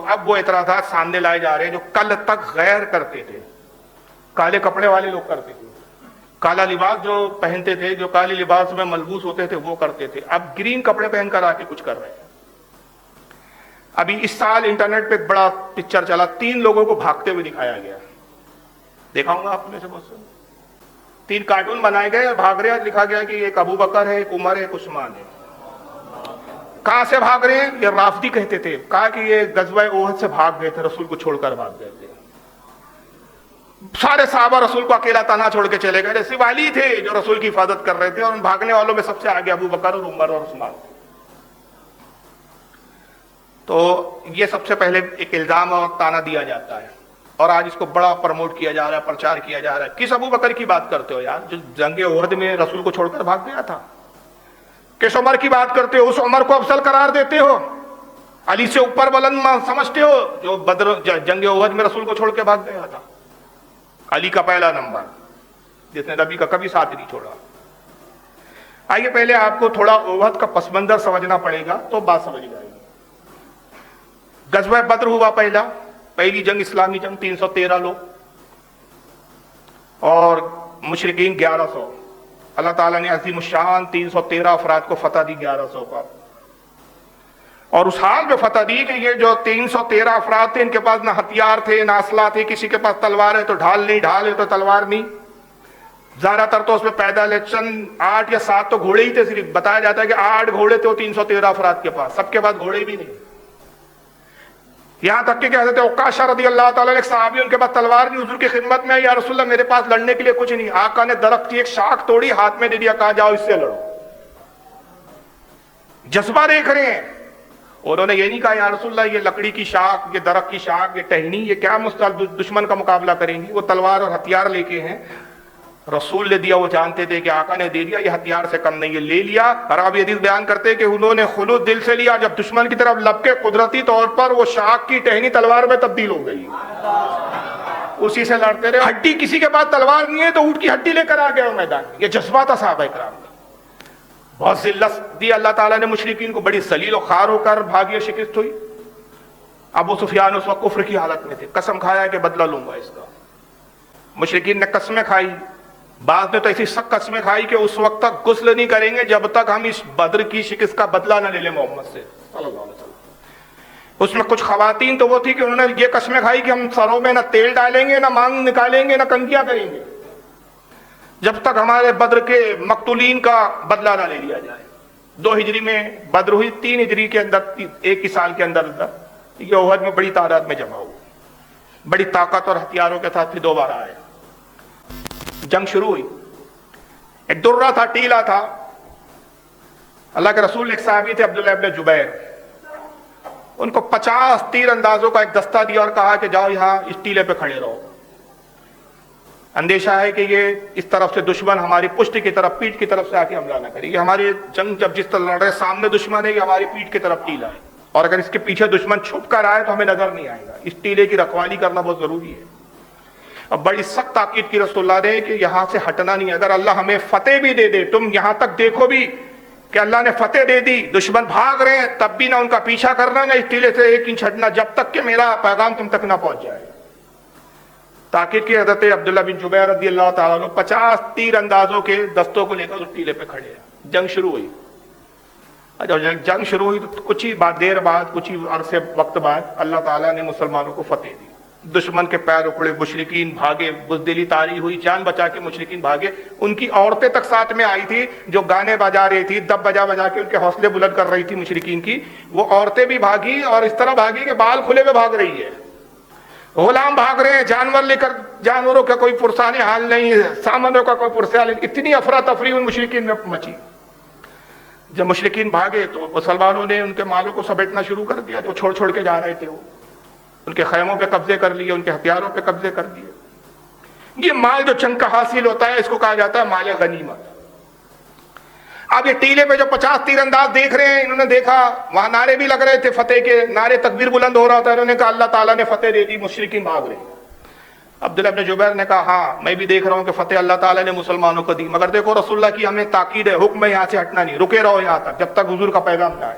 اب وہ اعتراضات سامنے لائے جا رہے ہیں جو کل تک غیر کرتے تھے، کالے کپڑے والے لوگ کرتے تھے، کالا لباس جو پہنتے تھے، جو کالے لباس میں ملبوس ہوتے تھے وہ کرتے تھے، اب گرین کپڑے پہن کر آ کے کچھ کر رہے ہیں۔ ابھی اس سال انٹرنیٹ پہ ایک بڑا پکچر چلا، 3 لوگوں کو بھاگتے ہوئے دکھایا گیا، دیکھا ہوں گا آپ میں سے بہت سے، 3 کارٹون بنائے گئے اور بھاگ رہے ہیں، لکھا گیا کہ ایک ابو بکر ہے، ایک عمر ہے، ایک عثمان ہے۔ کہاں سے بھاگ رہے ہیں؟ یہ رافضی کہتے تھے، کہا کہ یہ غزوہ احد سے بھاگ گئے تھے، رسول کو چھوڑ کر بھاگ گئے تھے، سارے صحابہ رسول کو اکیلا تنہا چھوڑ کے چلے گئے، صرف علی تھے جو رسول کی حفاظت کر رہے تھے، اور ان بھاگنے والوں میں سب سے آگے ابو بکر اور عمر اور عثمان تھے۔ تو یہ سب سے پہلے ایک الزام اور تانا دیا جاتا ہے، اور آج اس کو بڑا پروموٹ کیا جا رہا ہے، پرچار کیا جا رہا ہے۔ کس ابو بکر کی بات کرتے ہو یار، جو جنگ احد میں رسول کو چھوڑ کر بھاگ گیا تھا؟ کس عمر کی بات کرتے ہو؟ اس عمر کو افضل قرار دیتے ہو، علی سے اوپر بلند سمجھتے ہو، جو بدر جنگ احد میں رسول کو چھوڑ کے بھاگ گیا تھا؟ علی کا پہلا نمبر، جس نے نبی کا کبھی ساتھ نہیں چھوڑا۔ آئیے پہلے آپ کو تھوڑا احد کا پس منظر سمجھنا پڑے گا تو بات سمجھ جائے گی۔ غزوہ بدر ہوا پہلی جنگ، اسلامی جنگ، 313 لوگ اور مشرکین 1100۔ اللہ تعالیٰ نے عظیم الشان 313 افراد کو فتح دی 1100 پر، اور اس حال میں فتح دی کہ یہ جو 313 افراد تھے، ان کے پاس نہ ہتھیار تھے نہ اسلحہ تھے، کسی کے پاس تلوار ہے تو ڈھال نہیں، ڈھال ہے تو تلوار نہیں، زیادہ تر تو اس میں پیدل ہے، چند 8 یا 7 تو گھوڑے ہی تھے، صرف بتایا جاتا ہے کہ 8 گھوڑے تھے وہ 313 افراد کے پاس، سب کے پاس گھوڑے بھی نہیں۔ یہاں تک کہ حضرت عکاشہ رضی اللہ تعالیٰ ایک صحابی، ان کے پاس تلوار نہیں، حضور کی خدمت میں، یا رسول اللہ میرے پاس لڑنے کے لیے کچھ نہیں۔ آقا نے درخت کی ایک شاخ توڑی، ہاتھ میں دے دیا، کہا جاؤ اس سے لڑو۔ جذبہ دیکھ رہے ہیں، انہوں نے یہ نہیں کہا یا رسول اللہ یہ لکڑی کی شاخ، یہ درخت کی شاخ، یہ ٹہنی، یہ کیا مستقل دشمن کا مقابلہ کریں گی؟ وہ تلوار اور ہتھیار لے کے ہیں، رسول نے دیا، وہ جانتے تھے کہ آقا نے دے دیا، یہ ہتھیار سے کم نہیں، یہ لے لیا۔ اور آپ یہ حدیث بیان کرتے کہ انہوں نے خلوص دل سے لیا، جب دشمن کی طرف لپ کے قدرتی طور پر وہ شاخ کی ٹہنی تلوار میں تبدیل ہو گئی، اسی سے لڑتے رہے۔ ہڈی کسی کے پاس تلوار نہیں ہے تو اونٹ کی ہڈی لے کر آ گیا میدان میں۔ یہ جذبہ تھا صحابہ کرام کا۔ بہت ذلت دی اللہ تعالیٰ نے مشرکین کو، بڑی ذلیل و خوار ہو کر بھاگی، شکست ہوئی۔ ابو سفیان اس وقت کفر کی حالت میں تھے، قسم کھایا کہ بدلہ لوں گا اس کا۔ مشرکین نے قسمیں کھائی، بعض نے تو ایسی سخت قسمیں کھائی کہ اس وقت تک غسل نہیں کریں گے جب تک ہم اس بدر کی شکست کا بدلہ نہ لے لیں محمد سے صلی اللہ علیہ وسلم۔ اس میں کچھ خواتین تو وہ تھی کہ انہوں نے یہ قسمیں کھائی کہ ہم سروں میں نہ تیل ڈالیں گے، نہ مانگ نکالیں گے، نہ کنگھیاں کریں گے جب تک ہمارے بدر کے مقتولین کا بدلہ نہ لے لیا جائے۔ 2 ہجری میں بدر ہوئی، 3 ہجری کے اندر، ایک ہی سال کے اندر یہ احد میں بڑی تعداد میں جمع ہوئے، بڑی طاقت اور ہتھیاروں کے ساتھ پھر دوبارہ آئے۔ جنگ شروع ہوئی، ایک درہ تھا، ٹیلا تھا، اللہ کے رسول ایک صحابی تھے عبداللہ ابن جبیر، ان کو 50 تیر اندازوں کا ایک دستہ دیا اور کہا کہ جاؤ یہاں اس ٹیلے پہ کھڑے رہو، اندیشہ ہے کہ یہ اس طرف سے دشمن ہماری پشت کی طرف، پیٹھ کی طرف سے آ کے حملہ نہ کرے، یہ ہماری جنگ جب جس طرح لڑ رہے سامنے دشمن ہے، یہ ہماری پیٹھ کی طرف ٹیلا ہے، اور اگر اس کے پیچھے دشمن چھپ کر آئے تو ہمیں نظر نہیں آئے گا، اس ٹیلے کی رکھوالی کرنا بہت ضروری ہے۔ اب بڑی سخت تاکید کی رسول اللہ نے کہ یہاں سے ہٹنا نہیں، اگر اللہ ہمیں فتح بھی دے دے، تم یہاں تک دیکھو بھی کہ اللہ نے فتح دے دی، دشمن بھاگ رہے ہیں، تب بھی نہ ان کا پیچھا کرنا، نہ اس ٹیلے سے 1 انچ ہٹنا جب تک کہ میرا پیغام تم تک نہ پہنچ جائے۔ تاکید کی حضرت عبداللہ بن جبیر رضی اللہ تعالیٰ عنہ 50 تیر اندازوں کے دستوں کو لے کر اس ٹیلے پہ کھڑے ہیں۔ جنگ شروع ہوئی، جب جنگ شروع ہوئی تو کچھ ہی دیر بعد، کچھ ہی عرصے وقت بعد اللہ تعالیٰ نے مسلمانوں کو فتح دی، دشمن کے پیر اکھڑے، مشرکین بھاگے، بزدلی طاری ہوئی، جان بچا کے مشرکین بھاگے، ان کی عورتیں تک ساتھ میں آئی تھی جو گانے بجا رہی تھی، دب بجا بجا کے ان کے حوصلے بلند کر رہی تھی مشرکین کی، وہ عورتیں بھی بھاگی اور اس طرح بھاگی کہ بال کھلے ہوئے بھاگ رہی ہے، غلام بھاگ رہے ہیں، جانور لے کر، جانوروں کا کوئی پرسان حال نہیں، سامانوں کا کوئی پرسان نہیں، اتنی افراتفری ان مشرکین میں مچی۔ جب مشرکین بھاگے تو مسلمانوں نے ان کے مالوں کو سمیٹنا شروع کر دیا، جو چھوڑ چھوڑ کے جا رہے تھے، وہ ان کے خیموں پہ قبضے کر لیے، ان کے ہتھیاروں پہ قبضے کر دیے۔ یہ مال جو جنگ کا حاصل ہوتا ہے اس کو کہا جاتا ہے مال غنیمت۔ اب یہ ٹیلے پہ جو 50 تیر انداز دیکھ رہے ہیں، انہوں نے دیکھا وہاں نعرے بھی لگ رہے تھے، فتح کے نعرے، تکبیر بلند ہو رہا تھا، انہوں نے کہا اللہ تعالیٰ نے فتح دے دی، مشرکین بھاگ رہے ہیں۔ عبداللہ ابن جبیر نے کہا ہاں میں بھی دیکھ رہا ہوں کہ فتح اللہ تعالیٰ نے مسلمانوں کو دی، مگر دیکھو رسول اللہ کی ہمیں تاکید ہے، حکم ہے یہاں سے ہٹنا نہیں، رکے رہو یہاں تک جب تک حضور کا پیغام نہ آئے۔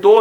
2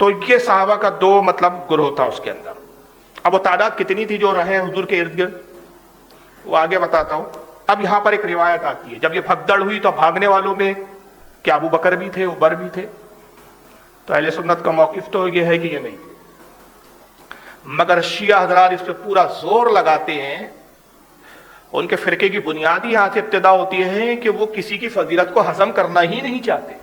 تو یہ صحابہ کا دو مطلب گروہ تھا اس کے اندر. اب وہ تعداد کتنی تھی جو رہے حضور کے ارد گرد وہ آگے بتاتا ہوں. اب یہاں پر ایک روایت آتی ہے جب یہ بھگدڑ ہوئی تو بھاگنے والوں میں کیا ابو بکر بھی تھے, عمر بھی تھے. تو اہل سنت کا موقف تو یہ ہے کہ یہ نہیں, مگر شیعہ حضرات اس پہ پورا زور لگاتے ہیں. ان کے فرقے کی بنیادی یہاں سے ابتدا ہوتی ہے کہ وہ کسی کی فضیلت کو ہضم کرنا ہی نہیں چاہتے.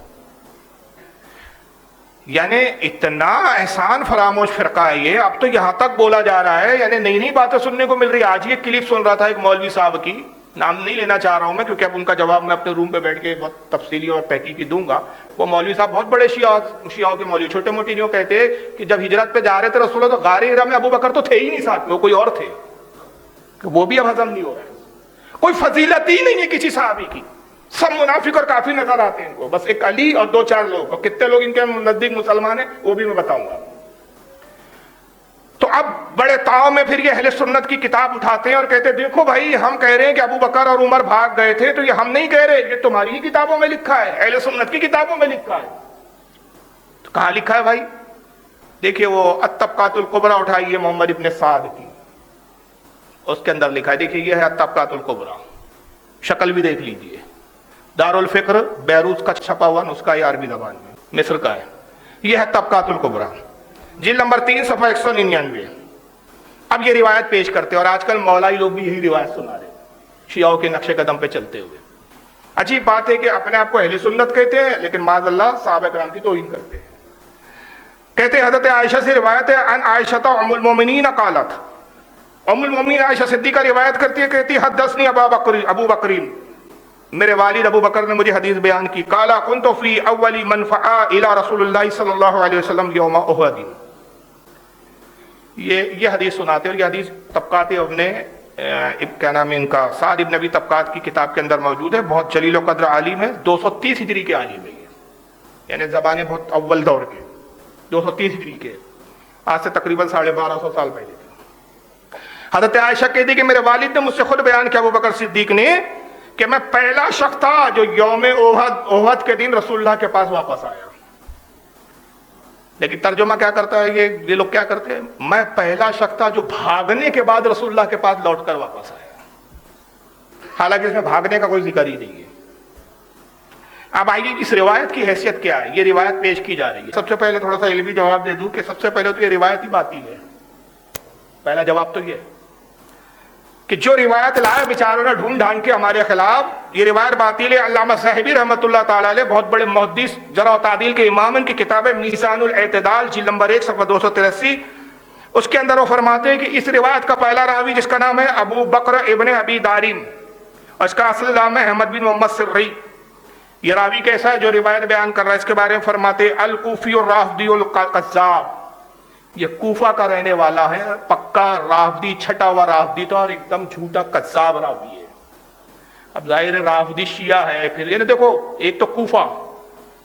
یعنی اتنا احسان فراموش فرقہ ہے یہ, اب تو یہاں تک بولا جا رہا ہے, یعنی نئی نئی باتیں سننے کو مل رہی. آج ہی ایک کلپ سن رہا تھا ایک مولوی صاحب کی, نام نہیں لینا چاہ رہا ہوں میں کیونکہ اب ان کا جواب میں اپنے روم پہ بیٹھ کے بہت تفصیلی اور تحقیقی دوں گا. وہ مولوی صاحب بہت بڑے شیعوں کے مولوی, چھوٹے موٹے نہیں, کہتے کہ جب ہجرت پہ جا رہے تھے رسول اللہ تو غار ہرا میں ابو بکر تو تھے ہی نہیں ساتھ میں, وہ کوئی اور تھے, وہ بھی اب ہضم نہیں ہو رہا ہے. کوئی فضیلت ہی نہیں ہے کسی صحابی کی, سب منافق اور کافی نظر آتے ہیں ان کو. بس ایک علی اور دو چار لوگ, اور کتنے لوگ ان کے نزدیک مسلمان ہیں وہ بھی میں بتاؤں گا. تو اب بڑے تاؤ میں پھر یہ اہل سنت کی کتاب اٹھاتے ہیں اور کہتے ہیں دیکھو بھائی ہم کہہ رہے ہیں کہ ابو بکر اور عمر بھاگ گئے تھے, تو یہ ہم نہیں کہہ رہے, یہ تمہاری ہی کتابوں میں لکھا ہے, اہل سنت کی کتابوں میں لکھا ہے. تو کہاں لکھا ہے بھائی؟ دیکھیے وہ الطبقات الکبریٰ اٹھائی ہے محمد ابن سعد کی, اس کے اندر لکھا ہے, دیکھیے یہ ہے الطبقات الکبریٰ, شکل بھی دیکھ لیجیے, دارالفکر بیروت کا چھپا ہوا نسخہ ہے عربی زبان میں, مصر کا ہے. یہ ہے طبقات الکبریٰ, جلد نمبر 3 صفحہ 199. اب یہ روایت پیش کرتے ہیں, اور آج کل مولائی لوگ بھی یہی روایت سنا رہے ہیں شیعوں کے نقش قدم پہ چلتے ہوئے. عجیب بات ہے کہ اپنے آپ کو اہل سنت کہتے ہیں لیکن معاذ اللہ صحابہ کرام کی توہین کرتے ہیں. کہتے ہیں حضرت عائشہ سے روایت ہے, ان عائشہ ام المومنین قالت, ام المومنین عائشہ صدیقہ روایت کرتی ہے, کہتی حدثنی ابو بکرین, میرے والد ابو بکر نے مجھے حدیث بیان کی. قالا کنت فی اولی من فعا الی رسول اللہ صلی اللہ علیہ وسلم یوم احد. یہ حدیث سناتے ہیں, اور یہ حدیث طبقات ابن کیا نام ہے ان کا, سعد ابن ابی طبقات کی کتاب کے اندر موجود ہے. بہت جلیل و قدر عالم ہے, 230 ہجری کے عالم ہے یہ, یعنی زبانیں بہت اول دور کے, 230 ہجری کے, آج سے تقریباً 1250 سال پہلے تھے. حضرت عائشہ کہتی کہ میرے والد نے مجھ سے خود بیان کیا ابو بکر صدیق نے کہ میں پہلا شخص تھا جو یوم احد کے دن رسول اللہ کے پاس واپس آیا. لیکن ترجمہ کیا کرتا ہے یہ لوگ کیا کرتے ہیں, میں پہلا شخص تھا جو بھاگنے کے بعد رسول اللہ کے پاس لوٹ کر واپس آیا. حالانکہ اس میں بھاگنے کا کوئی ذکر ہی نہیں ہے. اب آئیے اس روایت کی حیثیت کیا ہے, یہ روایت پیش کی جا رہی ہے. سب سے پہلے تھوڑا سا علمی جواب دے دوں کہ سب سے پہلے تو یہ روایت ہی باطل ہے. پہلا جواب تو یہ ہے کہ جو روایت لائے بیچاروں نے ڈھونڈ ڈھانڈ کے ہمارے خلاف, یہ روایت باطل ہے. علامہ صاحبی رحمۃ اللہ تعالی علیہ بہت بڑے محدث جرح و تعدیل کے امام, ان کی کتاب ہے میزان الاعتدال جلد نمبر 1 صفحہ 283, اس کے اندر وہ فرماتے ہیں کہ اس روایت کا پہلا راوی جس کا نام ہے ابو بکر ابن ابی داریم, اور اس کا اصل نام ہے احمد بن محمد سری. یہ راوی کیسا ہے جو روایت بیان کر رہا ہے؟ اس کے بارے میں فرماتے ہیں الکوفی الرافدی القذاب, یہ کوفہ کا رہنے والا ہے, پکا رافدی, چھٹا ہوا رافدی تھا, اور ایک دم جھوٹا قذاب راوی ہے. اب ظاہر رافدی شیعہ ہے, پھر یہ دیکھو ایک تو کوفہ,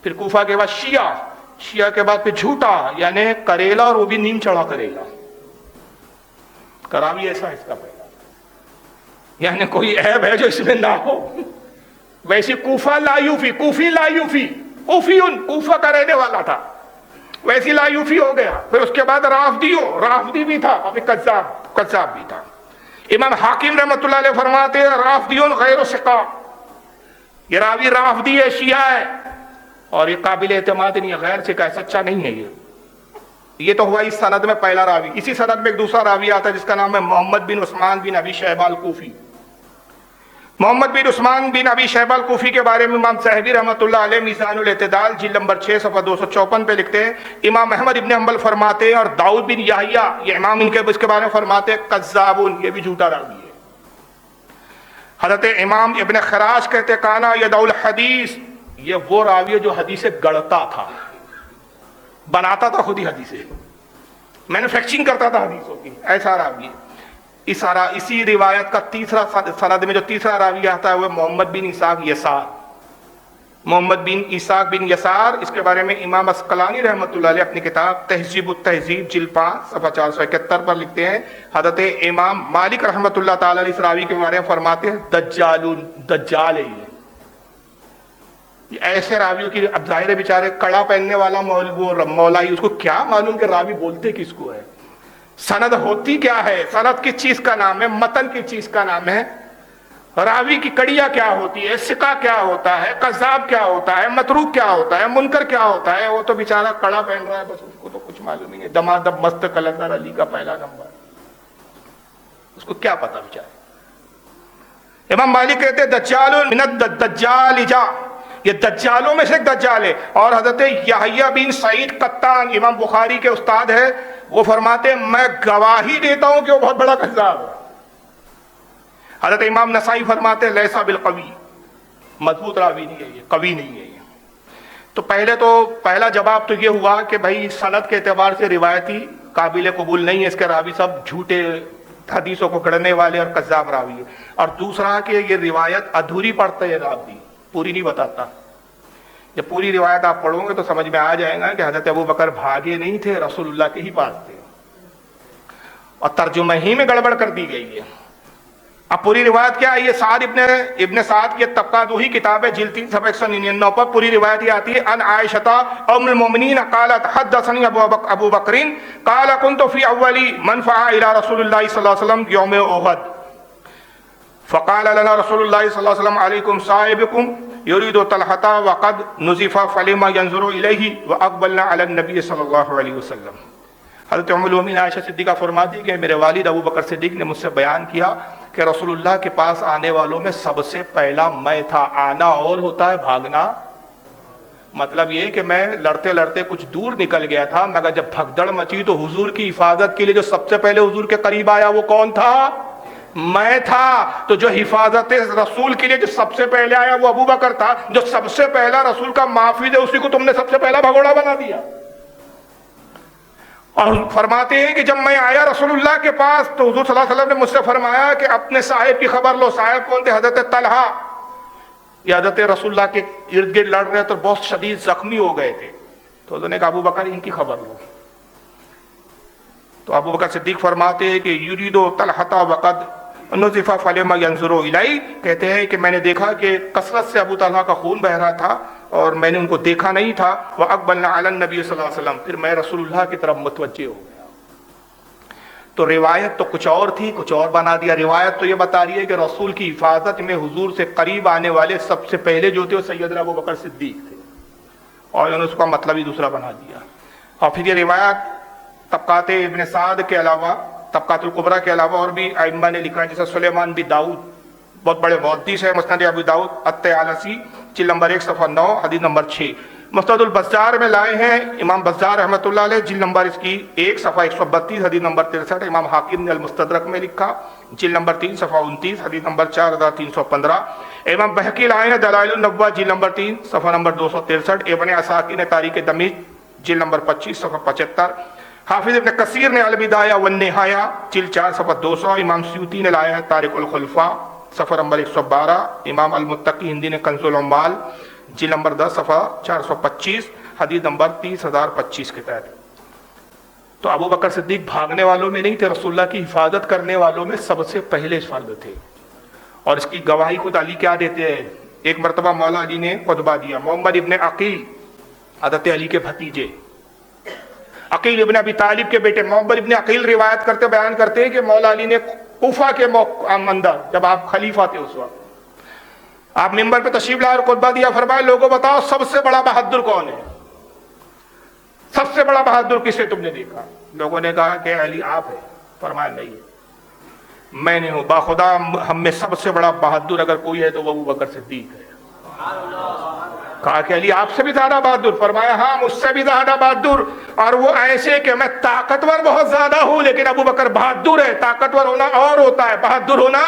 پھر کوفہ کے بعد شیعہ, شیعہ کے بعد پھر جھوٹا, یعنی کریلا, اور وہ بھی نیم چڑھا کریلا. کراوی ایسا ہے اس کا پہلا, یعنی کوئی عیب ہے جو اس میں نہ ہو. ویسے کوفہ لا یوفی, کوفی لا یوفی, کوفیون کوفہ کا رہنے والا تھا, ویسی لا یوفی ہو گیا. پھر اس کے بعد رافدی بھی تھا, ابھی قذاب بھی تھا. امام حاکم رحمۃ اللہ علیہ فرماتے ہیں رافدیون غیر ثقہ, یہ راوی رافدی ہے, شیعہ ہے, اور یہ قابل اعتماد نہیں ہے, غیر ثقہ ہے, سچا نہیں ہے. یہ تو ہوا اس سند میں پہلا راوی. اسی سند میں ایک دوسرا راوی آتا ہے جس کا نام ہے محمد بن عثمان بن ابی شیبہ الکوفی. محمد بن عثمان بن ابی شیبہ الکوفی کے بارے میں امام صاحبی رحمۃ اللہ علیہ میزان الاعتدال جلد نمبر 6 صفحہ 254 پہ لکھتے ہیں, امام احمد ابن حنبل فرماتے ہیں, اور داؤد بن یحییٰ, یہ امام ان کے اس کے بارے میں فرماتے ہیں کذابون, یہ بھی جھوٹا راوی ہے. حضرت امام ابن خراش کہتے کانا یدعو الحدیث, یہ وہ راوی ہے جو حدیثیں گڑتا تھا, بناتا تھا خود ہی حدیثیں, مینوفیکچرنگ کرتا تھا حدیثوں کی, ایسا راوی ہے. اسی روایت کا تیسرا سند میں جو تیسرا راوی آتا ہے وہ محمد بن اسحاق یسار. محمد بن اسحاق بن یسار, اس کے بارے میں امام اسقلانی رحمۃ اللہ علیہ اپنی کتاب تہذیب التہذیب جلد 5 صفحہ 471 پر لکھتے ہیں, حضرت امام مالک رحمۃ اللہ تعالی علیہ اس راوی کے بارے میں فرماتے ہیں دجال ہے. ایسے راویوں کی اب ظاہر ہے بیچارے کڑا پہننے والا مولائی اس کو کیا معلوم کہ راوی بولتے کس کو ہے، سند ہوتی کیا ہے، سند کس چیز کا نام ہے، متن کس چیز کا نام ہے، راوی کی کڑیاں کیا ہوتی ہے، ثقہ کیا ہوتا ہے، کذاب کیا ہوتا ہے، متروک کیا ہوتا ہے، منکر کیا ہوتا ہے. وہ تو بیچارہ کڑا پہن رہا ہے بس اس کو تو کچھ معلوم نہیں ہے. دمادم مست کلندر علی کا پہلا نمبر، اس کو کیا پتا بیچارے. امام مالک کہتے دجال من الدجال جا، یہ دجالوں میں سے ایک دجال ہے. اور حضرت یحییٰ بن سعید قطان امام بخاری کے استاد ہے، وہ فرماتے ہیں میں گواہی دیتا ہوں کہ وہ بہت بڑا کذاب ہے. حضرت امام نسائی فرماتے ہیں لیسا بالقوی، مضبوط راوی نہیں ہے یہ، قوی نہیں ہے یہ. تو پہلا جواب تو یہ ہوا کہ بھائی سند کے اعتبار سے روایتی قابل قبول نہیں ہے، اس کے راوی سب جھوٹے حدیثوں کو گڑھنے والے اور کذاب راوی ہے. اور دوسرا کہ یہ روایت ادھوری پڑھتا ہے راوی، پوری نہیں بتاتا. جب پوری روایت آپ پڑھو گے تو سمجھ میں آ جائے گا کہ حضرت ابو بکر بھاگے نہیں تھے، رسول اللہ کے ہی پاس تھے، اور ترجمہ ہی میں گڑبڑ کر دی گئی ہے. اب پوری روایت کیا ہے؟ یہ سعد ابن سعد کی طبقات وہی کتاب ہے، جلد 3 صفحہ 199 پر پوری روایت یہ آتی ہے. ان عائشہ ام المؤمنین قالت حدثنی ابو بکر قال كنت في اول من فعل الى رسول الله صلی اللہ علیہ وسلم يوم احد فقال لنا رسول الله صلی اللہ علیہ وسلم عليكم صاحبكم يريد طلحة وقد نزف فلما ينظر اليه واقبلنا على النبي صلی اللہ علیہ وسلم. حضرت ام المؤمنین عائشہ صدیقہ فرماتی کہ میرے والد ابو بکر صدیق نے مجھ سے بیان کیا کہ رسول اللہ کے پاس آنے والوں میں سب سے پہلا میں تھا. آنا اور ہوتا ہے بھاگنا، مطلب یہ کہ میں لڑتے لڑتے کچھ دور نکل گیا تھا، مگر جب بھگدڑ مچی تو حضور کی حفاظت کے لیے جو سب سے پہلے حضور کے قریب آیا وہ کون تھا؟ میں تھا. تو جو حفاظت رسول کے لیے جو سب سے پہلے آیا وہ ابو بکر تھا. جو سب سے پہلا رسول کا محافظ ہے اسی کو تم نے سب سے پہلا بھگوڑا بنا دیا. اور فرماتے ہیں کہ جب میں آیا رسول اللہ کے پاس تو حضور صلی اللہ علیہ وسلم نے مجھ سے فرمایا کہ اپنے صاحب کی خبر لو. صاحب کون تھے؟ حضرت طلحہ. یہ حضرت رسول اللہ کے ارد گرد لڑ رہے تو بہت شدید زخمی ہو گئے تھے. تو انہوں نے کہا ابو بکر ان کی خبر لو. تو ابو بکر صدیق فرماتے ہیں کہ یرید طلحہ وقد نزف فلما ينظر الی، کہتے ہیں کہ میں نے دیکھا کہ کثرت سے ابو طلحہ کا خون بہ رہا تھا اور میں نے ان کو دیکھا نہیں تھا. وَأَقْبَلْنَا عَلَى النَّبِيِّ صلی اللہ علیہ وسلم، پھر میں رسول اللہ کی طرف متوجہ ہو گیا. تو روایت تو کچھ اور تھی، کچھ اور بنا دیا. روایت تو یہ بتا رہی ہے کہ رسول کی حفاظت میں حضور سے قریب آنے والے سب سے پہلے جو تھے وہ سیدنا ابو بکر صدیق تھے، اور انہوں نے اس کا مطلب ہی دوسرا بنا دیا. اور پھر یہ روایت طبقات ابن سعد کے علاوہ، طبقات الکبریٰ کے علاوہ اور بھی ائمہ نے لکھا ہے، جیسے سلیمان بن داؤد بہت بڑے محدث ہے، مسند ابو داؤد الطیالسی جلد نمبر 1 صفحہ 9 حدیث نمبر 6. مستد البزار میں لائے ہیں امام بزار رحمۃ اللہ علیہ، جلد نمبر اس کی 1 صفحہ 132 حدیث نمبر 63. امام حاکم نے المستدرک میں لکھا جلد نمبر 3 صفحہ 29 حدیث نمبر 4315. امام بہقی لائے ہیں دلائل النبوہ جلد نمبر 3 صفحہ نمبر 263. ابن عساکر نے تاریخ دمشق جلد نمبر 25 صفحہ 75. حافظ ابن کثیر نے البدایہ والنہایہ جلد 4 صفحہ 200. امام سیوطی نے لایا ہے تاریخ الخلفاء صفحہ نمبر 112. امام المتقی ہندی نے کنز العمال جلد نمبر 10 صفحہ 425 حدیث نمبر 30,025 کے تحت. تو ابو بکر صدیق بھاگنے والوں میں نہیں تھے، رسول اللہ کی حفاظت کرنے والوں میں سب سے پہلے فرد تھے. اور اس کی گواہی خود علی کیا دیتے ہیں. ایک مرتبہ مولا علی نے خطبہ دیا. محمد ابن عقیل حضرت علی کے بھتیجے، عقیل ابن ابی طالب کے بیٹے محمد ابن عقیل روایت کرتے بیان کرتے ہیں کہ مولا علی نے کوفہ کے اندر جب آپ خلیفہ تھے اس وقت آپ منبر پہ تشریف لائے اور خطبہ دیا. فرمایا لوگوں بتاؤ سب سے بڑا بہادر کون ہے؟ سب سے بڑا بہادر کسے تم نے دیکھا؟ لوگوں نے کہا کہ علی آپ ہے. فرمایا نہیں میں نہیں ہوں، باخدا ہم میں سب سے بڑا بہادر اگر کوئی ہے تو وہ ابو بکر صدیق ہے. کہا کہ علی آپ سے بھی زیادہ بہادر؟ فرمایا ہاں مجھ سے بھی زیادہ بہادر، اور وہ ایسے کہ میں طاقتور بہت زیادہ ہوں لیکن ابو بکر بہادر ہے. طاقتور ہونا اور ہوتا ہے، بہادر ہونا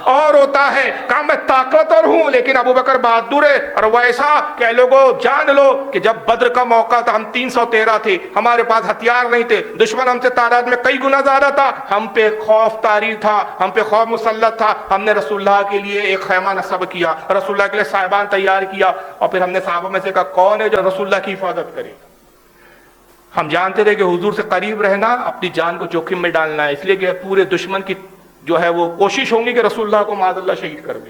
اور ہوتا ہے. کہا میں طاقتور ہوں لیکن ابو بکر بہادر ہے. اور وہ ایسا کہ لوگوں جان لو کہ جب بدر کا موقع تھا ہم 313 تھے، ہمارے پاس ہتھیار نہیں تھے، دشمن ہم سے تعداد میں کئی گنا زیادہ تھا، ہم پہ خوف طاری تھا، ہم پہ خوف مسلط تھا. ہم نے رسول اللہ کے لیے ایک خیمہ نصب کیا، رسول اللہ کے لیے صاحبان تیار کیا، اور پھر ہم نے صحابہ میں سے کہا کون ہے جو رسول اللہ کی حفاظت کرے. ہم جانتے تھے کہ حضور سے قریب رہنا اپنی جان کو جوخم میں ڈالنا ہے، اس لیے کہ پورے دشمن کی جو ہے وہ کوشش ہوں گی کہ رسول اللہ کو معاذ اللہ شہید کر دے.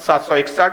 761।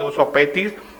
235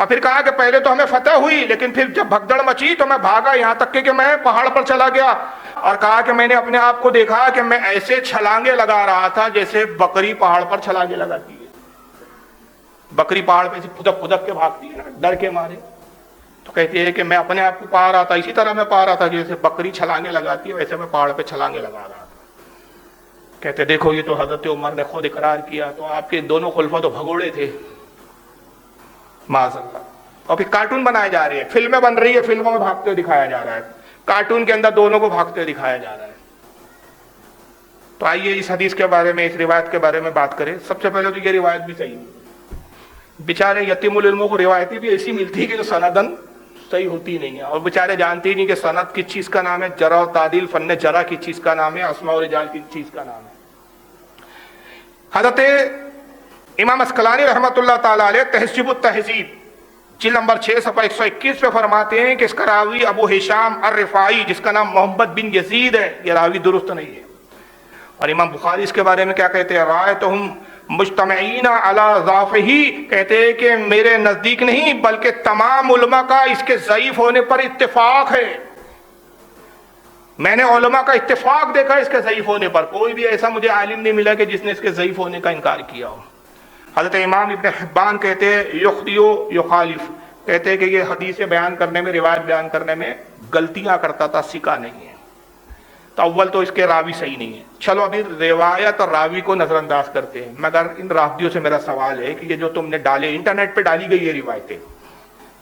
اور پھر کہا کہ پہلے تو ہمیں فتح ہوئی لیکن پھر جب بھگدڑ مچی تو میں بھاگا یہاں تک کہ میں پہاڑ پر چلا گیا، اور کہا کہ میں نے اپنے آپ کو دیکھا کہ میں ایسے چھلانگے لگا رہا تھا جیسے بکری پہاڑ پر چھلانگے لگاتی ہے. بکری پہاڑ پہ پھدک پھدک کے بھاگتی ہے نا ڈر کے مارے، تو کہتی ہے کہ میں اپنے آپ کو پا رہا تھا، اسی طرح میں پا رہا تھا جیسے بکری چھلانگے لگاتی ہے ویسے میں پہاڑ پہ چھلانگے لگا رہا تھا. کہتے دیکھو یہ تو حضرت عمر نے خود اقرار کیا، تو آپ کے دونوں خلفاء تو بھگوڑے تھے معاذ اللہ. اور پھر کارٹون بنائے جا رہے ہیں، فلمیں بن رہی ہے، فلموں میں بھاگتے ہوئے دکھایا جا رہا ہے، کارٹون کے اندر دونوں کو بھاگتے ہوئے دکھایا جا رہا ہے. تو آئیے اس حدیث کے بارے میں، اس روایت کے بارے میں بات کریں. سب سے پہلے تو یہ روایت بھی صحیح ہے. بیچارے یتیم العلموں کو روایتیں بھی ایسی ملتی ہے کہ جو سندن صحیح ہوتی نہیں ہے، اور بیچارے جانتے ہی نہیں کہ سند کس چیز کا نام ہے، جرح و تعدیل فن جرح کس چیز کا نام ہے، اسماء و رجال کس چیز کا نام ہے. حضرت امام اسقلانی رحمۃ اللہ تعالی علیہ تہذیب التہذیب جلد نمبر 6 صفحہ 121 پہ فرماتے ہیں کہ اس کا راوی ابو ہشام الرفاعی جس کا نام محمد بن یزید ہے، یہ راوی درست نہیں ہے. اور امام بخاری اس کے بارے میں کیا کہتے ہیں، رأیتہم مجتمعین علی ضعفہ، کہتے ہیں کہ میرے نزدیک نہیں بلکہ تمام علماء کا اس کے ضعیف ہونے پر اتفاق ہے. میں نے علماء کا اتفاق دیکھا اس کے ضعیف ہونے پر، کوئی بھی ایسا مجھے عالم نہیں ملا کہ جس نے اس کے ضعیف ہونے کا انکار کیا ہو. حضرت امام ابن حبان کہتے ہیں یخطئ یخالف، کہتے ہیں کہ یہ حدیث بیان کرنے میں، روایت بیان کرنے میں غلطیاں کرتا تھا، سکھا نہیں ہے. تو اول تو اس کے راوی صحیح نہیں ہے. چلو ابھی روایت اور راوی کو نظر انداز کرتے ہیں، مگر ان راویوں سے میرا سوال ہے کہ یہ جو تم نے ڈالے، انٹرنیٹ پہ ڈالی گئی یہ روایتیں،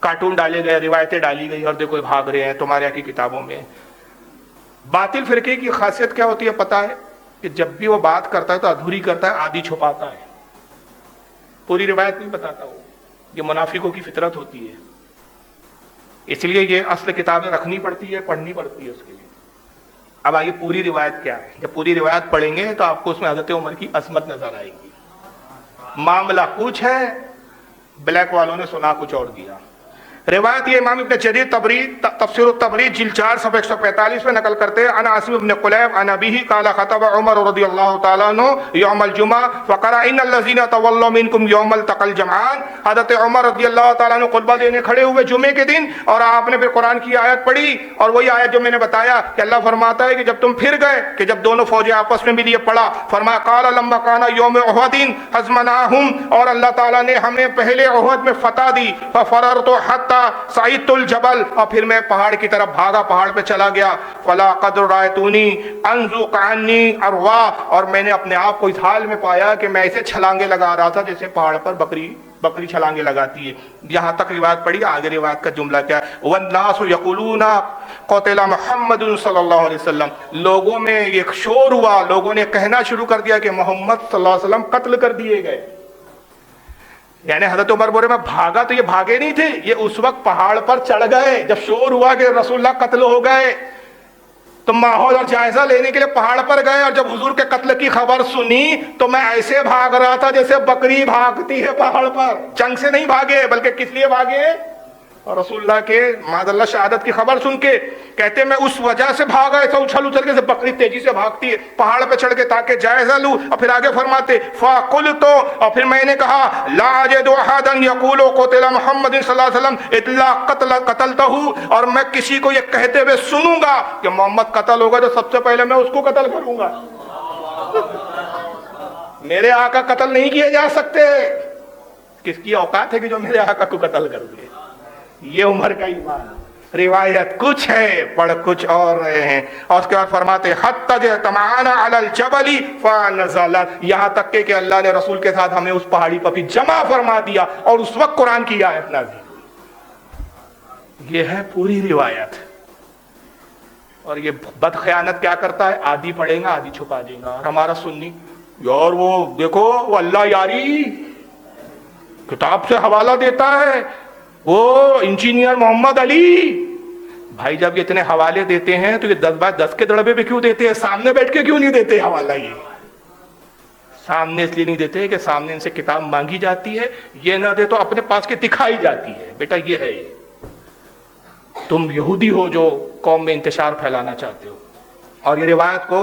کارٹون ڈالے گئے، روایتیں ڈالی گئی، اور دیکھو بھاگ رہے ہیں تمہارے یہاں کی کتابوں میں. باطل فرقے کی خاصیت کیا ہوتی ہے پتہ ہے؟ کہ جب بھی وہ بات کرتا ہے تو ادھوری کرتا ہے، آدھی چھپاتا ہے، پوری روایت نہیں بتاتا. وہ یہ منافقوں کی فطرت ہوتی ہے، اس لیے یہ اصل کتابیں رکھنی پڑتی ہے، پڑھنی پڑتی ہے اس کے لیے. اب آئیے پوری روایت کیا ہے. جب پوری روایت پڑھیں گے تو آپ کو اس میں حضرت عمر کی عظمت نظر آئے گی. معاملہ کچھ ہے، بلیک والوں نے سنا کچھ اور دیا. روایت یہ امام ابن جریر طبری تفسیر الطبری جلد 4 صفحہ 145 میں نقل کرتے ہیں، انا عاصم بن قلیب عن ابیہ قال خطب عمر رضی اللہ تعالیٰ عنہ یوم الجمعہ فقرأ ان الذین تولوا منکم یوم التقى الجمعان. حضرت عمر رضی اللہ تعالیٰ عنہ خطبہ دینے کھڑے ہوئے جمعے کے دن، اور آپ نے پھر قرآن کی آیت پڑھی، اور وہی آیت جو میں نے بتایا کہ اللہ فرماتا ہے کہ جب تم پھر گئے، کہ جب دونوں فوجیں آپس میں ملی، پڑھا فرمایا قال لما کان یوم احد ہزمناہم، اور اللہ تعالیٰ نے ہمیں پہلے احد میں فتح دی، ففررت حتی صعدت الجبل، اور پھر میں پہاڑ کی طرف بھاگا، پہاڑ پہ چلا گیا. فلا قد رأیتونی انزق عنی اروا، اور میں نے اپنے آپ کو اس حال میں پایا کہ میں ایسے چھلانگے لگا رہا تھا جیسے پہاڑ پر بکری چھلانگے لگاتی ہے. یہاں تک روایت پڑھی. آگے روایت کا جملہ کیا ہے، والناس یقولون قتل محمد صلی اللہ علیہ وسلم، لوگوں میں ایک شور ہوا، لوگوں نے کہنا شروع کر دیا کہ محمد صلی اللہ علیہ وسلم قتل کر دیے گئے. یعنی حضرت عمر بولے میں بھاگا تو یہ بھاگے نہیں تھے، یہ اس وقت پہاڑ پر چڑھ گئے جب شور ہوا کہ رسول اللہ قتل ہو گئے، تو ماحول اور جائزہ لینے کے لیے پہاڑ پر گئے، اور جب حضور کے قتل کی خبر سنی تو میں ایسے بھاگ رہا تھا جیسے بکری بھاگتی ہے پہاڑ پر. جنگ سے نہیں بھاگے بلکہ کس لیے بھاگے؟ اور رسول اللہ کے معاذ اللہ شہادت کی خبر سن کے. کہتے میں اس وجہ سے بھاگا، ایسا اچھل کے جیسے بکری تیزی سے بھاگتی ہے پہاڑ پہ چڑھ کے تاکہ جائزہ لوں. اور پھر آگے فرماتے فَقُلْتُ، اور پھر میں نے کہا لا اجد احدا یقول قتل محمد صلی اللہ علیہ وسلم الا قتلته، اور میں کسی کو یہ کہتے ہوئے سنوں گا کہ محمد قتل ہوگا تو سب سے پہلے میں اس کو قتل کروں گا. میرے آقا قتل نہیں کیے جا سکتے، کس کی اوقات ہے کہ جو میرے آقا کو قتل کر دے؟ یہ عمر کا ایمان. روایت کچھ ہے، پڑھ کچھ اور رہے ہیں. اور اس کے بعد فرماتے حتی اجتمعنا علی الجبل فنزلت، یہاں تک کہ اللہ نے رسول کے ساتھ ہمیں اس پہاڑی پر بھی جمع فرما دیا، اور اس وقت قرآن کی آیت نازل. یہ ہے پوری روایت. اور یہ بد خیانت کیا کرتا ہے، آدھی پڑھے گا آدھی چھپا دے گا. اور ہمارا سنی یار وہ دیکھو وہ اللہ یاری کتاب سے حوالہ دیتا ہے، وہ انجینئر محمد علی. بھائی جب یہ اتنے حوالے دیتے ہیں تو یہ 10x10 کے دڑبے پہ کیوں دیتے ہیں؟ سامنے بیٹھ کے کیوں نہیں دیتے حوالہ؟ یہ سامنے اس لیے نہیں دیتے کہ سامنے ان سے کتاب مانگی جاتی ہے، یہ نہ دے تو اپنے پاس کے دکھائی جاتی ہے. بیٹا یہ ہے، تم یہودی ہو جو قوم میں انتشار پھیلانا چاہتے ہو. اور یہ روایت کو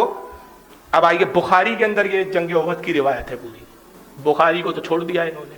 اب آئیے بخاری کے اندر یہ جنگ احد کی روایت ہے پوری. بخاری کو تو چھوڑ دیا انہوں نے.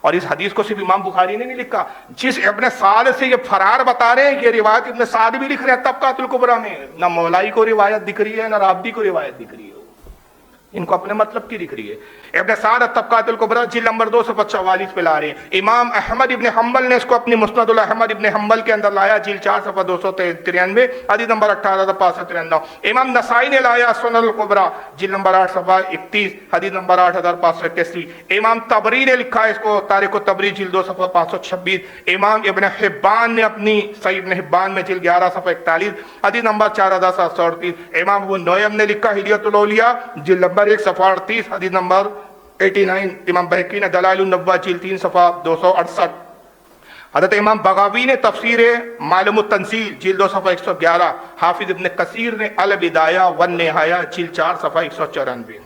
اور اس حدیث کو صرف امام بخاری نے نہیں لکھا, جس ابن سعد سے یہ فرار بتا رہے ہیں, یہ روایت ابن سعد بھی لکھ رہے ہیں طبقات الکبریٰ میں. نہ مولائی کو روایت دکھ رہی ہے نہ رابدی کو روایت دکھ رہی ہے, ان کو اپنے مطلب کی دکھ رہی ہے. ابن سعد طبقات الکبریٰ جلد نمبر 244 پہ لا رہے ہیں. امام احمد ابن حنبل نے اس کو اپنی مسند الاحمد ابن حنبل کے اندر لایا, جلد 4 صفحہ 293, حدیث نمبر 18593. امام نسائی نے لایا سنن الکبریٰ جلد نمبر 8 صفحہ 31, حدیث نمبر 8581. امام طبری نے لکھا ہے اس کو تاریخ الطبری جلد 2 صفحہ 526. امام ابن حبان نے اپنی صحیح ابن حبان میں جلد 11 صفحہ 41, حدیث نمبر 4738. امام ابو نعیم نے لکھا ہلیۃ الاولیاء جلد نمبر 1 صفحہ 38, حدیث نمبر 89. امام بہقی نے دلائل النبوہ جلد 3 صفحہ 268. حضرت امام بغاوی نے تفسیر معلوم التنزیل جلد 2 صفحہ 111. حافظ ابن کثیر نے البدایہ والنہایہ جلد 4 صفحہ 194.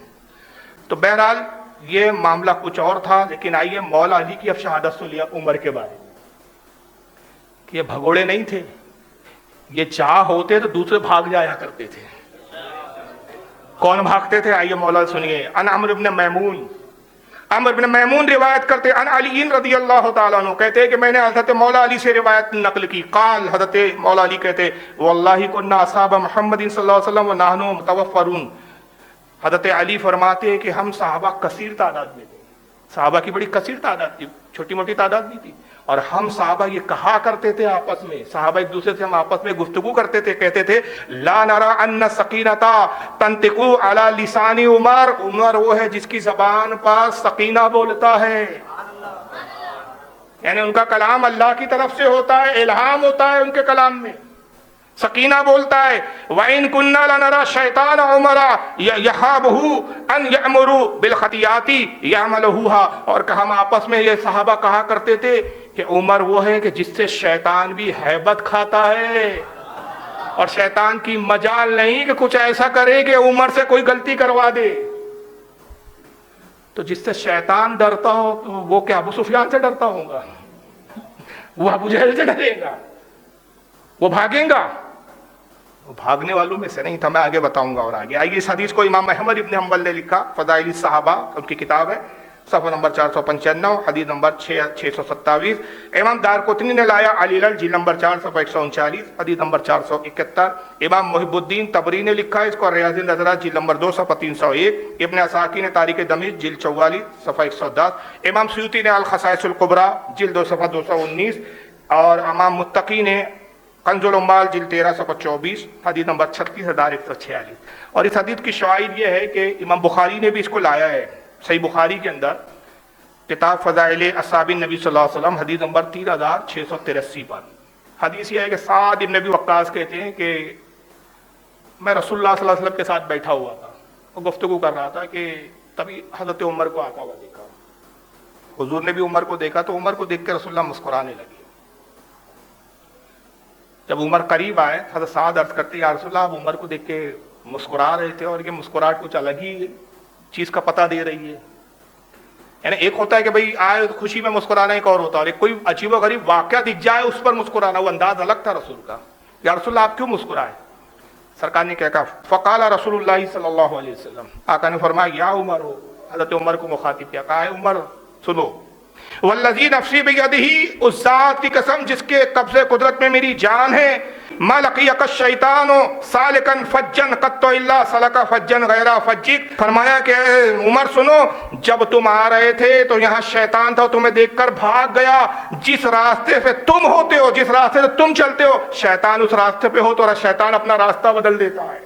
تو بہرحال یہ معاملہ کچھ اور تھا, لیکن آئیے مولا علی کی اب شہادت سنیے عمر کے بارے میں, کہ یہ بھگوڑے نہیں تھے, یہ چاہ ہوتے تو دوسرے بھاگ جایا کرتے تھے. کون بھاگتے تھے؟ آئیے مولا سنیے. ان عمرو بن میمون, عمرو بن میمون روایت کرتے ان علی رضی اللہ تعالیٰ عنہ, کہتے ہیں کہ میں نے حضرت مولا علی سے روایت نقل کی. قال, حضرت مولا علی کہتے واللہ کنا اصحاب محمد صلی اللہ علیہ وسلم ونحن متوفرون. حضرت علی فرماتے ہیں کہ ہم صحابہ کثیر تعداد میں تھے, صحابہ کی بڑی کثیر تعداد تھی, چھوٹی موٹی تعداد نہیں تھی. اور ہم صحابہ یہ کہا کرتے تھے آپس میں, صحابہ ایک دوسرے سے ہم آپس میں گفتگو کرتے تھے, کہتے تھے لا نرى ان سکینتا تنطق علی لسان عمر, عمر وہ ہے جس کی زبان پر سکینہ بولتا ہے, یعنی ان کا کلام اللہ کی طرف سے ہوتا ہے, الہام ہوتا ہے ان کے کلام میں, سکینہ بولتا ہے. وَإِن كُنَّا لَنَرَى الشَّيْطَانَ عُمَرَ يَحَابُهُ أَنْ يَأْمُرُ بِالْخَطِيئَاتِ يَعْمَلُهَا. اور کہ ہم آپس میں یہ صحابہ کہا کرتے تھے کہ عمر وہ ہے کہ جس سے شیطان بھی ہیبت کھاتا ہے, اور شیطان کی مجال نہیں کہ کچھ ایسا کرے کہ عمر سے کوئی غلطی کروا دے. تو جس سے شیطان ڈرتا ہو تو وہ کیا ابو سفیان سے ڈرتا ہوگا؟ وہ ابو جہل سے ڈرے گا؟ وہ بھاگیں گا؟ وہ بھاگنے والوں میں سے نہیں تھا. میں آگے بتاؤں گا اور آگے. آئیے اس حدیث کو امام احمد ابن حنبل نے لکھا, فضائل الصحابہ ان کی کتاب ہے, صفحہ نمبر 495, حدیث نمبر 627. امام دارقطنی نے لایا علیل جلد نمبر 4 صفحہ 139, حدیث نمبر 471. امام محب الدین طبری نے لکھا ہے اس کو ریاض النظرات جلد نمبر 2 صفحہ 301. ابن عساکر نے تاریخ دمشق جلد 44 صفحہ 110. امام سیوطی نے الخصائص الکبریٰ جلد 2 صفحہ 219. اور امام متقی نے کنز العمال جلد 13 صفحہ 24, حدیث نمبر 36146. اور اس حدیث کی شواہد یہ ہے کہ امام بخاری نے بھی اس کو لایا ہے صحیح بخاری کے اندر, کتاب فضائل اصحاب النبی صلی اللہ علیہ وسلم, حدیث نمبر 3683 پر. حدیث یہ ہے کہ سعد بن ابی وقاص کہتے ہیں کہ میں رسول اللہ صلی اللہ علیہ وسلم کے ساتھ بیٹھا ہوا تھا, وہ گفتگو کر رہا تھا کہ تبھی حضرت عمر کو آتا ہوا دیکھا. حضور نے بھی عمر کو دیکھا تو عمر کو دیکھ کے رسول اللہ مسکرانے لگے. جب عمر قریب آئے, حضرت سعد عرض کرتے یا رسول اللہ, آپ عمر کو دیکھ کے مسکرا رہے تھے, اور یہ مسکراہٹ کچھ الگ ہی چیز کا پتہ دے رہی ہے. یعنی ایک ہوتا ہے کہ بھئی آئے خوشی میں مسکرانا, ایک اور ہوتا ہے, اور ایک کوئی عجیب و غریب واقعہ دکھ جائے اس پر مسکرانا, وہ انداز الگ تھا رسول کا. یا رسول اللہ آپ کیوں مسکرائے؟ سرکار نے کیا کہا, فقال رسول اللہ صلی اللہ علیہ وسلم, آقا نے فرمایا یا عمر, ہو حضرت عمر کو مخاطب کیا, کہا ہے عمر سنو, والذی نفسی بیدہ, اس ذات کی قسم جس کے قبضے قدرت میں میری جان ہے, ما لقیک الشیطان سالکا فجا قط الا سلک فجا غیر فجک. فرمایا کہ عمر سنو, جب تم آ رہے تھے تو یہاں شیطان تھا, تمہیں دیکھ کر بھاگ گیا. جس راستے پہ تم ہوتے ہو, جس راستے سے تم چلتے ہو, شیطان اس راستے پہ ہو تو شیطان اپنا راستہ بدل دیتا ہے.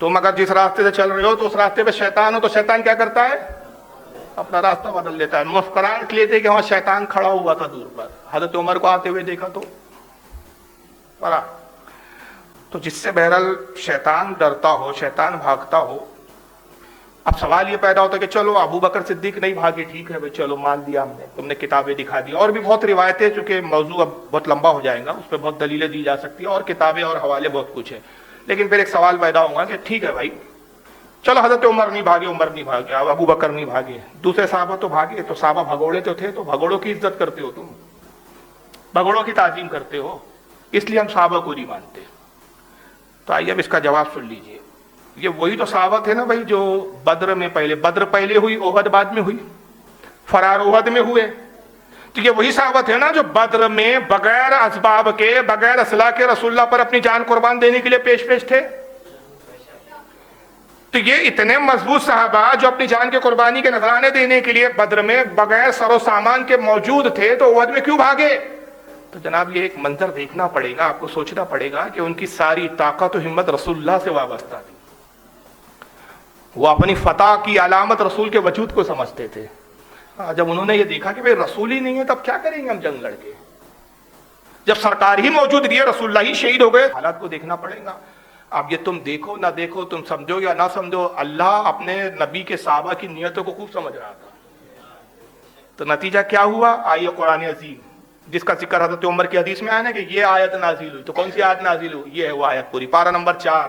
تم اگر جس راستے سے چل رہے ہو تو اس راستے پہ شیطان ہو تو شیطان کیا کرتا ہے؟ اپنا راستہ بدل دیتا ہے. مسکراہٹ لیے تھے کہ وہاں شیطان کھڑا ہوا تھا دور پر, حضرت عمر کو آتے ہوئے دیکھا تو پڑا. تو جس سے بہرحال شیطان ڈرتا ہو, شیطان بھاگتا ہو. اب سوال یہ پیدا ہوتا ہے کہ چلو ابو بکر صدیق نہیں بھاگے, ٹھیک ہے بھائی, چلو مان لیا ہم نے, تم نے کتابیں دکھا دی, اور بھی بہت روایتیں, چونکہ موضوع اب بہت لمبا ہو جائے گا, اس پہ بہت دلیلیں دی جا سکتی ہیں, اور کتابیں اور حوالے بہت کچھ ہیں. لیکن پھر ایک سوال پیدا ہوگا کہ ٹھیک ہے بھائی, چلو حضرت عمر نہیں بھاگے, عمر نہیں بھاگے, ابو بکر نہیں بھاگے, دوسرے صحابہ تو بھاگے, تو صحابہ بھگوڑے تو تھے, تو بھگوڑوں کی عزت کرتے ہو تم, بھگوڑوں کی تعظیم کرتے ہو, اس لیے ہم صحابہ کو نہیں مانتے. تو آئیے اب اس کا جواب سن لیجئے. یہ وہی تو صحابہ تھے نا بھائی جو بدر میں پہلے ہوئی، احد بعد میں ہوئی، فرار احد میں ہوئے. تو یہ وہی صحابہ تھے نا جو بدر میں بغیر اسباب کے، بغیر اسلحہ کے رسول اللہ پر اپنی جان قربان دینے کے لیے پیش تھے. تو یہ اتنے مضبوط صحابہ جو اپنی جان کے قربانی کے نذرانے دینے کے لیے بدر میں بغیر سر و سامان کے موجود تھے، تو احد میں کیوں بھاگے؟ تو جناب یہ ایک منظر دیکھنا پڑے گا، آپ کو سوچنا پڑے گا کہ ان کی ساری طاقت و ہمت رسول اللہ سے وابستہ تھی. وہ اپنی فتح کی علامت رسول کے وجود کو سمجھتے تھے. جب انہوں نے یہ دیکھا کہ بھئی رسول ہی نہیں ہے تب کیا کریں گے ہم جنگ لڑ کے، جب سرکار ہی موجود نہیں ہے، رسول اللہ ہی شہید ہو گئے، حالات کو دیکھنا پڑے گا. اب یہ تم دیکھو نہ دیکھو، تم سمجھو یا نہ سمجھو، اللہ اپنے نبی کے صحابہ کی نیتوں کو خوب سمجھ رہا تھا. تو نتیجہ کیا ہوا؟ آئیے قرآن عظیم جس کا ذکر حضرت عمر کی حدیث میں آیا نا کہ یہ آیت نازل ہوئی. تو کون سی آیت نازل ہوئی؟ یہ ہے وہ آیت پوری، پارہ نمبر 4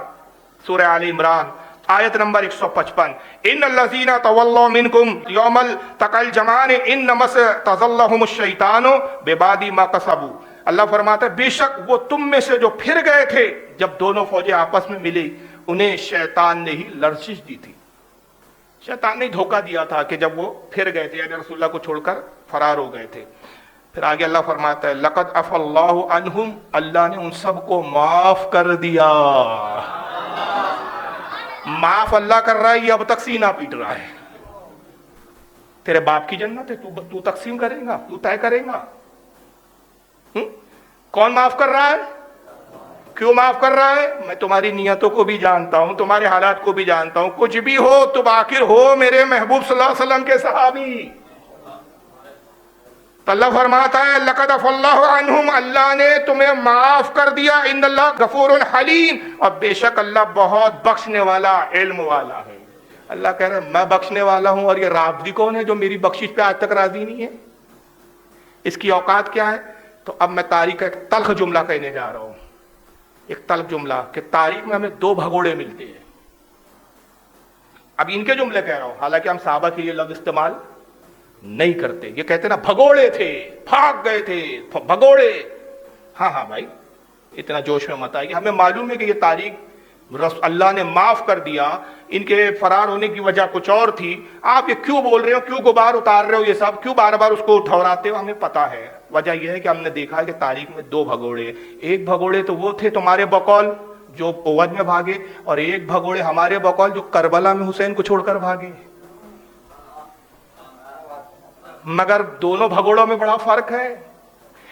سورہ آل عمران، آیت نمبر 155. ان الذین تولوا منکم یوم التقى الجمعان انما استزلهم الشیطان ببعض ما کسبوا. اللہ فرماتا ہے بے شک وہ تم میں سے جو پھر گئے تھے جب دونوں فوجیں آپس میں ملی، انہیں شیطان نے ہی لرزش دی تھی. شیطان نے دھوکہ دیا تھا کہ جب وہ پھر گئے تھے، یعنی رسول اللہ کو چھوڑ کر فرار ہو گئے تھے. پھر آگے اللہ فرماتا ہے لقد عفا اللہ عنہم، اللہ نے ان سب کو معاف کر دیا. معاف اللہ کر رہا ہے، یہ اب تک سینہ پیٹ رہا ہے. تیرے باپ کی جنت ہے، تو تقسیم کرے گا، تو طے کرے گا. کون معاف کر رہا ہے؟ کیوں معاف کر رہا ہے؟ میں تمہاری نیتوں کو بھی جانتا ہوں، تمہارے حالات کو بھی جانتا ہوں. کچھ بھی ہو تم آخر ہو میرے محبوب صلی اللہ علیہ وسلم کے صحابی. تو اللہ فرماتا ہے لقد عفا اللہ عنہم، اللہ نے تمہیں معاف کر دیا. ان اللہ غفور حلیم، اور بے شک اللہ بہت بخشنے والا، علم والا ہے. اللہ کہہ رہا ہے میں بخشنے والا ہوں، اور یہ راضی کون ہے جو میری بخشش پہ آج تک راضی نہیں ہے؟ اس کی اوقات کیا ہے؟ تو اب میں تاریخ کا ایک تلخ جملہ کہنے جا رہا ہوں، ایک تلخ جملہ کہ تاریخ میں ہمیں 2 بھگوڑے ملتے ہیں. اب ان کے جملے کہہ رہا ہوں، حالانکہ ہم صحابہ کے لیے لفظ استعمال نہیں کرتے. یہ کہتے نا بھگوڑے تھے، بھاگ گئے تھے، بھگوڑے. ہاں بھائی اتنا جوش میں مت آئیے. ہمیں معلوم ہے کہ یہ تاریخ اللہ نے معاف کر دیا، ان کے فرار ہونے کی وجہ کچھ اور تھی. آپ یہ کیوں بول رہے ہو، کیوں غبار اتار رہے ہو، یہ سب کیوں بار بار اس کو ٹھہراتے ہو؟ ہمیں پتا ہے وجہ یہ ہے کہ ہم نے دیکھا ہے کہ تاریخ میں 2 بھگوڑے. ایک بھگوڑے تو وہ تھے تمہارے بقول جو احد میں بھاگے، اور ایک بھگوڑے ہمارے بقول جو کربلا میں حسین کو چھوڑ کر بھاگے. مگر دونوں بھگوڑوں میں بڑا فرق ہے.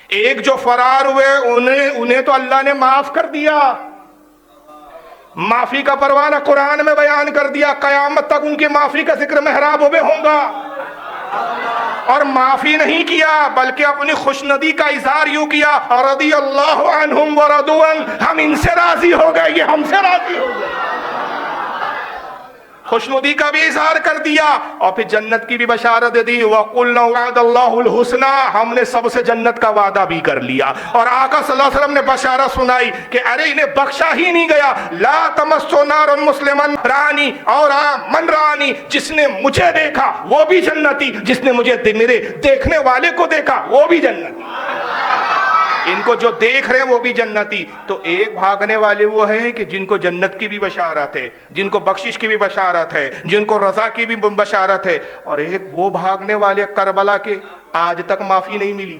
ایک جو فرار ہوئے انہیں تو اللہ نے معاف کر دیا، معافی کا پروانہ قرآن میں بیان کر دیا، قیامت تک ان کی معافی کا ذکر محراب میں ہوگا. اور معافی نہیں کیا بلکہ اپنی خوشندی کا اظہار یوں کیا رضی اللہ عنہم ورضوا عنہ، ہم ان سے راضی ہو گئے، یہ ہم سے راضی ہو گئے. خوشنودی کا بھی اظہار کر دیا، اور پھر جنت کی بھی بشارت دے دی. وَقُلْنَا وَعَدَ اللَّهُ الْحُسْنَى، ہم نے سب سے جنت کا وعدہ بھی کر لیا. اور آقا صلی اللہ علیہ وسلم نے بشارت سنائی کہ ارے انہیں بخشا ہی نہیں گیا. لا تمسوا نارا مسلما رانی اور من رانی، جس نے مجھے دیکھا وہ بھی جنتی، جس نے مجھے میرے دیکھنے والے کو دیکھا وہ بھی جنتی. ان کو جو دیکھ رہے ہیں وہ بھی جنتی. تو ایک بھاگنے والے وہ ہیں کہ جن کو جنت کی بھی بشارت ہے، جن کو بخشش کی بھی بشارت ہے، جن کو رضا کی بھی بشارت ہے. اور ایک وہ بھاگنے والے کربلا کے آج تک معافی نہیں ملی،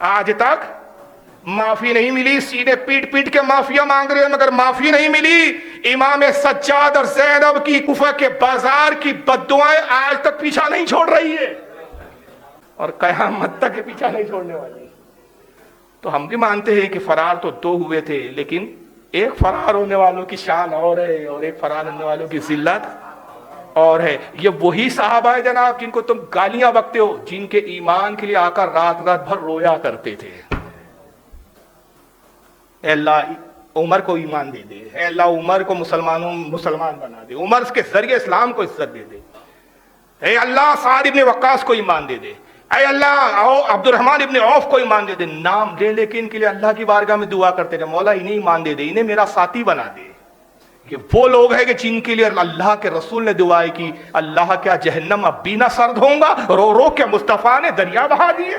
آج تک معافی نہیں ملی. سینے پیٹ پیٹ کے معافیاں مانگ رہے ہیں مگر معافی نہیں ملی. امام سجاد اور زینب کی کوفہ کے بازار کی بددعائیں آج تک پیچھا نہیں چھوڑ رہی ہے، اور قیامت تک پیچھا نہیں چھوڑنے والی. تو ہم بھی مانتے ہیں کہ فرار تو 2 ہوئے تھے، لیکن ایک فرار ہونے والوں کی شان اور ہے، اور ایک فرار ہونے والوں کی ذلت اور ہے. یہ وہی صحابہ ہے جناب جن کو تم گالیاں بکتے ہو، جن کے ایمان کے لیے آ کر رات رات بھر رویا کرتے تھے. اے اللہ عمر کو ایمان دے دے، اے اللہ عمر کو مسلمان بنا دے، عمر کے ذریعے اسلام کو عزت دے دے. اے اللہ سعد ابن وقاص کو ایمان دے دے، اے اللہ عبد الرحمن ابن عوف کو ایمان دے دے. نام لے لے کے ان کے لیے اللہ کی بارگاہ میں دعا کرتے تھے، مولا انہیں ایمان دے دے، انہیں میرا ساتھی بنا دے. کہ وہ لوگ ہیں کہ جن کے لیے اللہ کے رسول نے دعائیں کی، اللہ کیا جہنم اب بھی نہ سرد ہوں گا، رو رو کے مصطفیٰ نے دریا بہا دیے.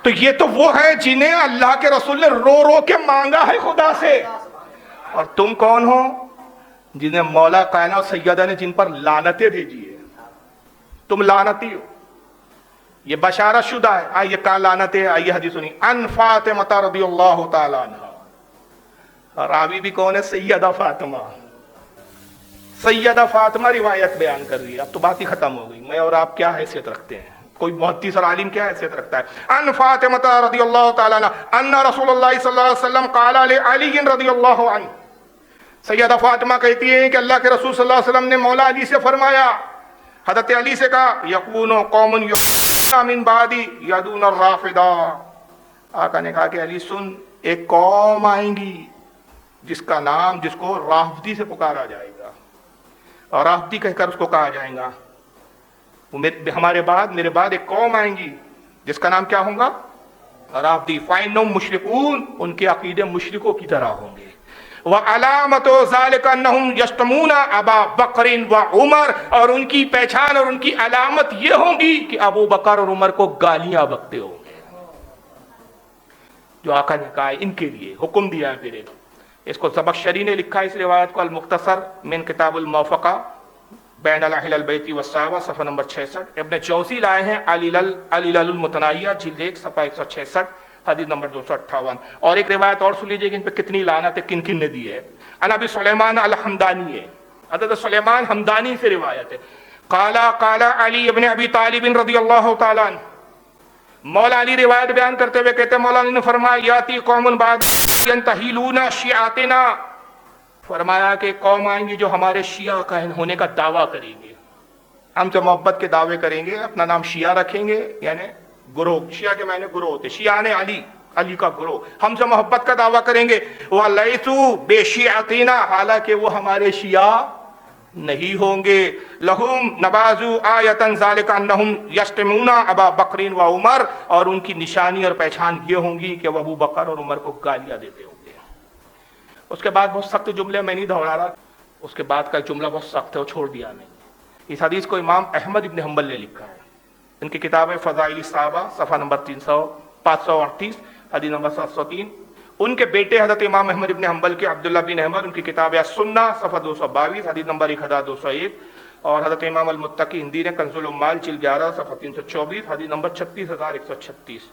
تو یہ تو وہ ہے جنہیں اللہ کے رسول نے رو رو کے مانگا ہے خدا سے، اور تم کون ہو جنہیں مولا کائنات اور سیدہ نے جن پر لعنتیں بھیجی ہے، تم لعنتی ہو، یہ بشارت شدہ ہے۔ آئیے کہاں لعنت ہے، آئیے حدیث سنی، ان فاطمہ رضی اللہ تعالی عنہا، راوی بھی کون ہے؟ سیدہ فاطمہ۔ سیدہ فاطمہ روایت بیان کر رہی ہے، اب تو بات ہی ختم ہو گئی، میں اور آپ کیا حیثیت رکھتے ہیں، کوئی محدث اور عالم کیا حیثیت رکھتا ہے؟ ان فاطمہ رضی اللہ تعالی عنہ ان رسول اللہ صلی اللہ علیہ وسلم قال لعلی رضی اللہ عنہ، سیدہ فاطمہ کہتی ہیں کہ اللہ کے رسول صلی اللہ علیہ وسلم نے مولا علی سے فرمایا، حضرت علی سے کہا، یکون قوم من بعدی یدون الرافضہ، آقا نے کہا کہ علی سن، ایک قوم آئیں گی جس کا نام، جس کو رافضی سے پکارا جائے گا، اور رافضی کہہ کر اس کو کہا جائے گا، ہمارے بعد، میرے بعد ایک قوم آئیں گی جس کا نام کیا ہوگا؟ رافضی، فإنہم مشرکون، ان کے عقیدے مشرکوں کی طرح ہوں گے، وَعَلَامَةُ ذَلِكَ أَنَّهُمْ يَشْتُمُونَ أَبَا بَكْرٍ وَعُمَرٍ، اور ان کی پہچان اور ان کی علامت یہ ہوں گی کہ ابو بکر اور عمر کو گالیاں بکتے ہوں گے، جو آقا نے کہا ہے ان کے لیے حکم دیا ہے پھر۔ اس کو زمخشری نے لکھا ہے اس روایت کو المختصر من کتاب الموفقہ بین اہل البیت والصحابہ، صفحہ نمبر 66۔ ابن جوزی لائے ہیں علل المتناہیہ جلد 1 صفحہ 166، حدیث نمبر 258۔ اور ایک روایت اور سن لیجیے کہ ان پہ کتنی لعنت کن کن نے دی ہے۔ عن ابی سلیمان الحمدانی ہے، حضرت سلیمان حمدانی سے روایت ہے، قال علی ابن ابی طالب رضی اللہ تعالی عنہ، مولا علی روایت بیان کرتے ہوئے کہتے ہیں مولا علی نے فرمایا، یاتی قوم بعد ینتہلون شیعاتنا، فرمایا کہ قوم آئیں گی جو ہمارے شیعہ کا ہونے کا دعویٰ کریں گے، ہم سے محبت کے دعوے کریں گے، اپنا نام شیعہ رکھیں گے، یعنی گروہ، شیعہ کے معنی گروہ ہوتے، شیعہ علی، علی کا گروہ، ہم سے محبت کا دعویٰ کریں گے، وَلَيْسُوا بِشِيعَتِنَا، حالانکہ وہ ہمارے شیعہ نہیں ہوں گے، لَهُمْ نَبَازُوا آیَةً ذَلِكَ أَنَّهُمْ يَشْتِمُونَ أَبَا بَكْرٍ وَعُمَرٍ، اور ان کی نشانی اور پہچان یہ ہوں گی کہ وہ ابو بکر اور عمر کو گالیاں دیتے ہوں گے۔ اس کے بعد بہت سخت جملے میں نہیں دہرا رہا، اس کے بعد کا جملہ بہت سخت ہے، وہ چھوڑ دیا میں۔ اس حدیث کو امام احمد ابن حنبل نے لکھا ہے، ان کی کتاب ہے فضائل الصحابہ، صفحہ نمبر 538، حدیث نمبر 703۔ ان کے بیٹے حضرت امام احمد ابن حنبل کے عبداللہ بن احمد، ان کی کتاب ہے السنہ، صفحہ 222، حدیث نمبر 1201، اور حضرت امام المتقی ہندی نے کنز العمال جلد 11 صفحہ 324، حدیث نمبر 36136۔